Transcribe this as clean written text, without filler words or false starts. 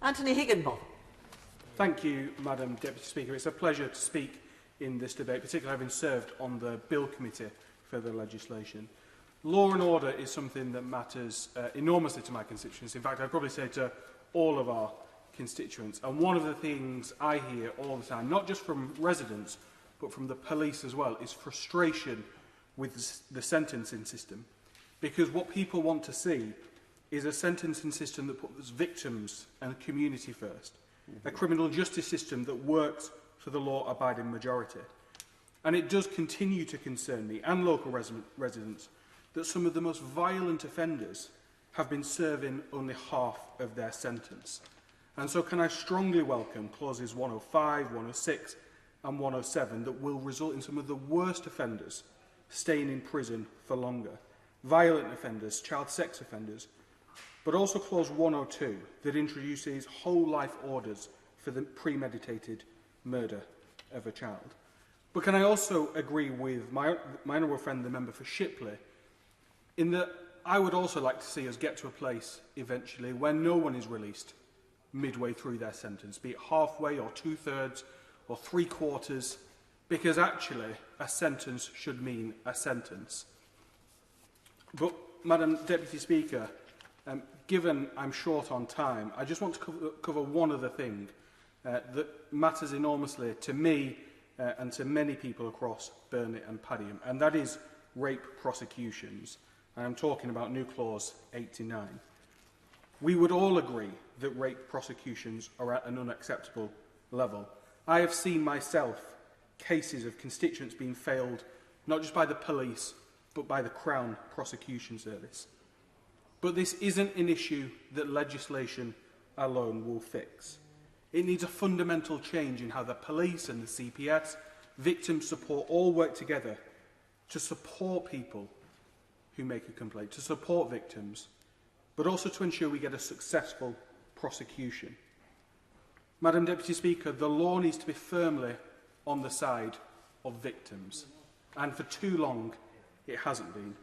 Antony Higginbotham. Thank you, Madam Deputy Speaker. It's a pleasure to speak in this debate, particularly having served on the Bill Committee for the legislation. Law and order is something that matters enormously to my constituents. In fact, I'd probably say to all of our constituents. And one of the things I hear all the time, not just from residents, but from the police as well, is frustration with the sentencing system. Because what people want to see is a sentencing system that puts victims and the community first. A criminal justice system that works for the law-abiding majority. And it does continue to concern me and local residents that some of the most violent offenders have been serving only half of their sentence. And so can I strongly welcome clauses 105, 106 and 107 that will result in some of the worst offenders staying in prison for longer. Violent offenders, child sex offenders, but also clause 102 that introduces whole life orders for the premeditated murder of a child. But can I also agree with my honourable friend, the member for Shipley, in that I would also like to see us get to a place eventually where no one is released midway through their sentence, be it halfway or two-thirds or three-quarters, because actually a sentence should mean a sentence. But, Madam Deputy Speaker, given I'm short on time, I just want to cover one other thing that matters enormously to me and to many people across Burnley and Padiham, and that is rape prosecutions. And I'm talking about new clause 89. We would all agree that rape prosecutions are at an unacceptable level. I have seen myself cases of constituents being failed not just by the police but by the Crown Prosecution Service. But this isn't an issue that legislation alone will fix. It needs a fundamental change in how the police and the CPS, victim support, all work together to support people who make a complaint, to support victims, but also to ensure we get a successful prosecution. Madam Deputy Speaker, the law needs to be firmly on the side of victims, and for too long it hasn't been.